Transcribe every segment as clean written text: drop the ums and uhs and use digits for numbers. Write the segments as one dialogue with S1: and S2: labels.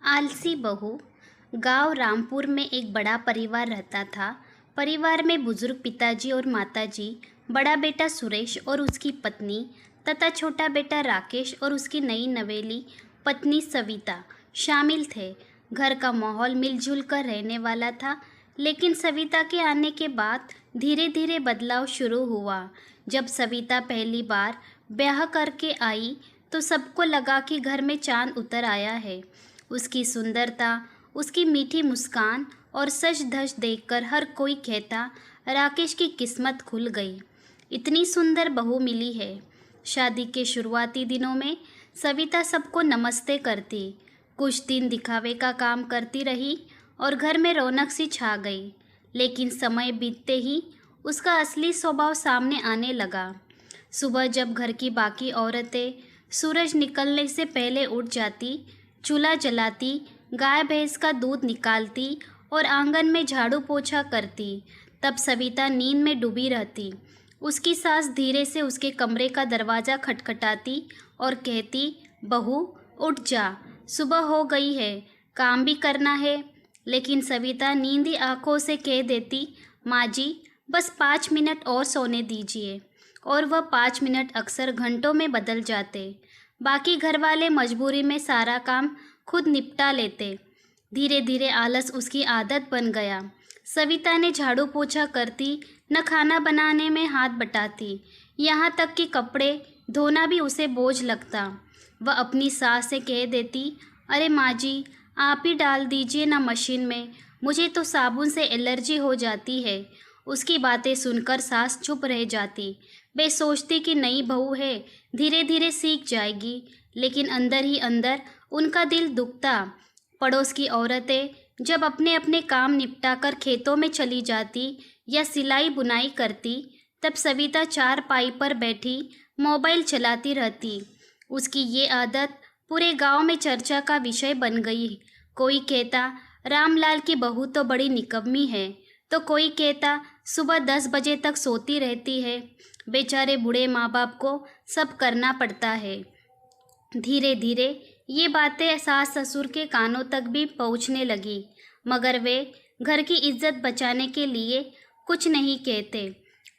S1: आलसी बहू। गांव रामपुर में एक बड़ा परिवार रहता था। परिवार में बुजुर्ग पिताजी और माताजी, बड़ा बेटा सुरेश और उसकी पत्नी तथा छोटा बेटा राकेश और उसकी नई नवेली पत्नी सविता शामिल थे। घर का माहौल मिलजुल कर रहने वाला था, लेकिन सविता के आने के बाद धीरे धीरे बदलाव शुरू हुआ। जब सविता पहली बार ब्याह करके आई तो सबको लगा कि घर में चांद उतर आया है। उसकी सुंदरता, उसकी मीठी मुस्कान और सज धज देखकर हर कोई कहता, राकेश की किस्मत खुल गई, इतनी सुंदर बहू मिली है। शादी के शुरुआती दिनों में सविता सबको नमस्ते करती, कुछ दिन दिखावे का काम करती रही और घर में रौनक सी छा गई। लेकिन समय बीतते ही उसका असली स्वभाव सामने आने लगा। सुबह जब घर की बाकी औरतें सूरज निकलने से पहले उठ जाती, चूल्हा जलाती, गाय भैंस का दूध निकालती और आंगन में झाड़ू पोछा करती, तब सविता नींद में डूबी रहती। उसकी सास धीरे से उसके कमरे का दरवाज़ा खटखटाती और कहती, बहू उठ जा, सुबह हो गई है, काम भी करना है। लेकिन सविता नींदी आंखों से कह देती, माँ जी बस 5 मिनट और सोने दीजिए। और वह 5 मिनट अक्सर घंटों में बदल जाते। बाकी घर वाले मजबूरी में सारा काम खुद निपटा लेते। धीरे धीरे आलस उसकी आदत बन गया। सविता ने झाड़ू पोछा करती, न खाना बनाने में हाथ बटाती, यहाँ तक कि कपड़े धोना भी उसे बोझ लगता। वह अपनी सास से कह देती, अरे माँ जी आप ही डाल दीजिए ना मशीन में, मुझे तो साबुन से एलर्जी हो जाती है। उसकी बातें सुनकर सास चुप रह जाती। वे सोचती कि नई बहू है, धीरे धीरे सीख जाएगी, लेकिन अंदर ही अंदर उनका दिल दुखता। पड़ोस की औरतें जब अपने अपने काम निपटाकर खेतों में चली जाती या सिलाई बुनाई करती, तब सविता चारपाई पर बैठी मोबाइल चलाती रहती। उसकी ये आदत पूरे गांव में चर्चा का विषय बन गई। कोई कहता, रामलाल की बहू तो बड़ी निकम्मी है, तो कोई कहता सुबह 10 बजे तक सोती रहती है। बेचारे बूढ़े माँ बाप को सब करना पड़ता है। धीरे धीरे ये बातें सास ससुर के कानों तक भी पहुँचने लगी, मगर वे घर की इज्जत बचाने के लिए कुछ नहीं कहते।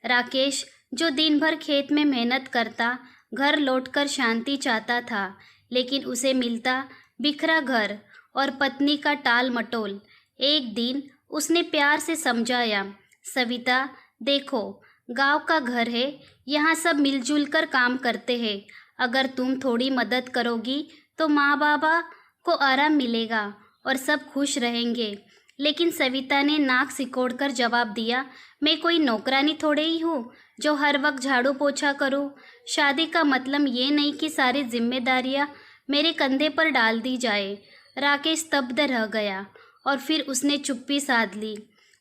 S1: राकेश जो दिन भर खेत में मेहनत करता, घर लौटकर शांति चाहता था, लेकिन उसे मिलता बिखरा घर और पत्नी का टाल मटोल। एक दिन उसने प्यार से समझाया, सविता देखो, गांव का घर है, यहाँ सब मिलजुल कर काम करते हैं। अगर तुम थोड़ी मदद करोगी तो माँ बाबा को आराम मिलेगा और सब खुश रहेंगे। लेकिन सविता ने नाक सिकोड़कर जवाब दिया, मैं कोई नौकरानी थोड़े ही हूँ जो हर वक्त झाड़ू पोछा करूँ। शादी का मतलब ये नहीं कि सारी जिम्मेदारियाँ मेरे कंधे पर डाल दी जाए। राकेश स्तब्ध रह गया और फिर उसने चुप्पी साध ली।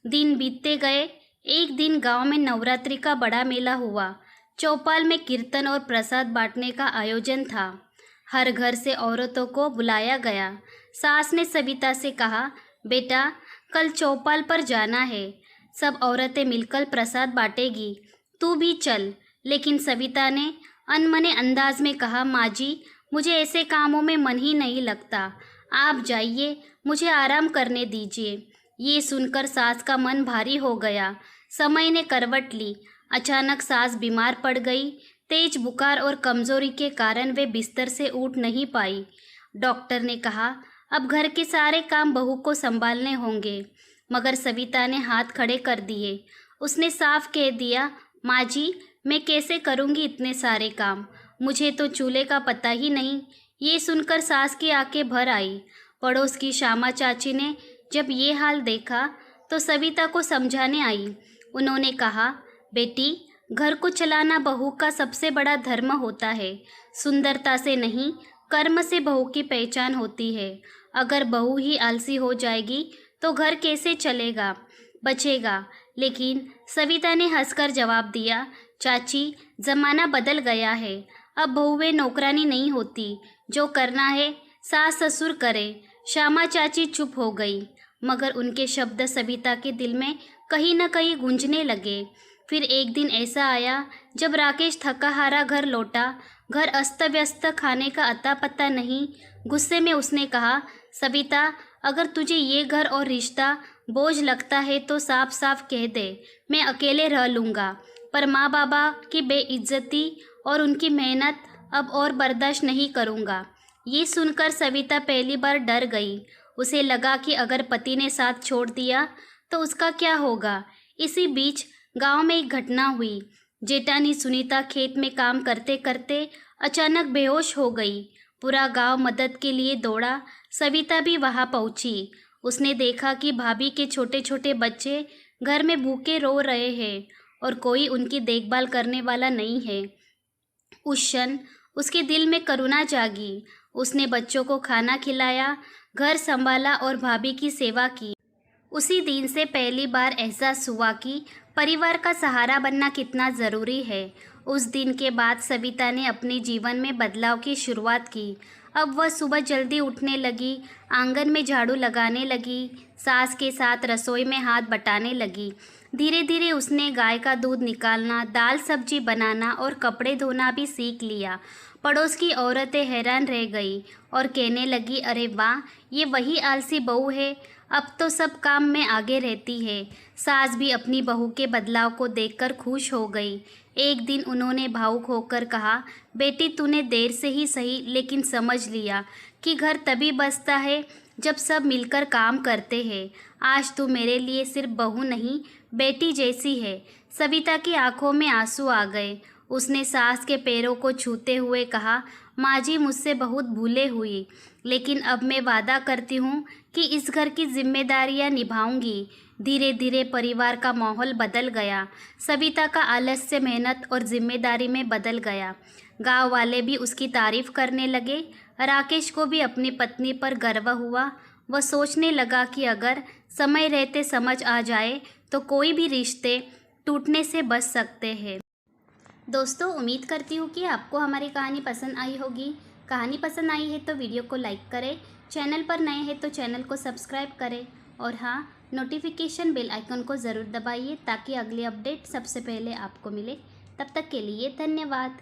S1: दिन बीतते गए। एक दिन गांव में नवरात्रि का बड़ा मेला हुआ। चौपाल में कीर्तन और प्रसाद बांटने का आयोजन था। हर घर से औरतों को बुलाया गया। सास ने सविता से कहा, बेटा कल चौपाल पर जाना है, सब औरतें मिलकर प्रसाद बांटेगी, तू भी चल। लेकिन सविता ने अनमने अंदाज में कहा, माँ जी मुझे ऐसे कामों में मन ही नहीं लगता, आप जाइए, मुझे आराम करने दीजिए। ये सुनकर सास का मन भारी हो गया। समय ने करवट ली। अचानक सास बीमार पड़ गई। तेज बुखार और कमजोरी के कारण वे बिस्तर से उठ नहीं पाई। डॉक्टर ने कहा, अब घर के सारे काम बहू को संभालने होंगे, मगर सविता ने हाथ खड़े कर दिए। उसने साफ कह दिया, माँ जी मैं कैसे करूँगी इतने सारे काम, मुझे तो चूल्हे का पता ही नहीं। ये सुनकर सास की आंखें भर आई। पड़ोस की श्यामा चाची ने जब ये हाल देखा तो सविता को समझाने आई। उन्होंने कहा, बेटी घर को चलाना बहू का सबसे बड़ा धर्म होता है, सुंदरता से नहीं कर्म से बहू की पहचान होती है। अगर बहू ही आलसी हो जाएगी तो घर कैसे चलेगा, बचेगा। लेकिन सविता ने हंसकर जवाब दिया, चाची ज़माना बदल गया है, अब बहुएं नौकरानी नहीं होती, जो करना है सास ससुर करे। श्यामा चाची चुप हो गई, मगर उनके शब्द सविता के दिल में कहीं न कहीं गूंजने लगे। फिर एक दिन ऐसा आया जब राकेश थका हारा घर लौटा। घर अस्त व्यस्त, खाने का अता पता नहीं। गुस्से में उसने कहा, सविता, अगर तुझे ये घर और रिश्ता बोझ लगता है तो साफ साफ कह दे, मैं अकेले रह लूँगा। पर माँ बाबा की बेइज्जती और उनकी मेहनत अब और बर्दाश्त नहीं करूँगा। ये सुनकर सविता पहली बार डर गई। उसे लगा कि अगर पति ने साथ छोड़ दिया तो उसका क्या होगा। इसी बीच गांव में एक घटना हुई। जेठानी सुनीता खेत में काम करते करते अचानक बेहोश हो गई। पूरा गांव मदद के लिए दौड़ा। सविता भी वहां पहुंची। उसने देखा कि भाभी के छोटे छोटे बच्चे घर में भूखे रो रहे हैं और कोई उनकी देखभाल करने वाला नहीं है। उस क्षण उसके दिल में करुणा जागी। उसने बच्चों को खाना खिलाया, घर संभाला और भाभी की सेवा की। उसी दिन से पहली बार एहसास हुआ कि परिवार का सहारा बनना कितना ज़रूरी है। उस दिन के बाद सविता ने अपने जीवन में बदलाव की शुरुआत की। अब वह सुबह जल्दी उठने लगी, आंगन में झाड़ू लगाने लगी, सास के साथ रसोई में हाथ बटाने लगी। धीरे धीरे उसने गाय का दूध निकालना, दाल सब्जी बनाना और कपड़े धोना भी सीख लिया। पड़ोस की औरतें हैरान रह गई और कहने लगी, अरे वाह, ये वही आलसी बहू है, अब तो सब काम में आगे रहती है। सास भी अपनी बहू के बदलाव को देखकर खुश हो गई। एक दिन उन्होंने भावुक होकर कहा, बेटी, तूने देर से ही सही लेकिन समझ लिया कि घर तभी बसता है जब सब मिलकर काम करते हैं। आज तू मेरे लिए सिर्फ बहू नहीं, बेटी जैसी है। सविता की आंखों में आंसू आ गए। उसने सास के पैरों को छूते हुए कहा, माँ जी, मुझसे बहुत भूलें हुई, लेकिन अब मैं वादा करती हूँ कि इस घर की जिम्मेदारियाँ निभाऊंगी। धीरे धीरे परिवार का माहौल बदल गया। सविता का आलस्य मेहनत और जिम्मेदारी में बदल गया। गांव वाले भी उसकी तारीफ करने लगे। राकेश को भी अपनी पत्नी पर गर्व हुआ। वह सोचने लगा कि अगर समय रहते समझ आ जाए तो कोई भी रिश्ते टूटने से बच सकते हैं। दोस्तों, उम्मीद करती हूँ कि आपको हमारी कहानी पसंद आई होगी। कहानी पसंद आई है तो वीडियो को लाइक करें, चैनल पर नए हैं तो चैनल को सब्सक्राइब करें और हाँ, नोटिफिकेशन बेल आइकन को ज़रूर दबाइए ताकि अगली अपडेट सबसे पहले आपको मिले। तब तक के लिए धन्यवाद।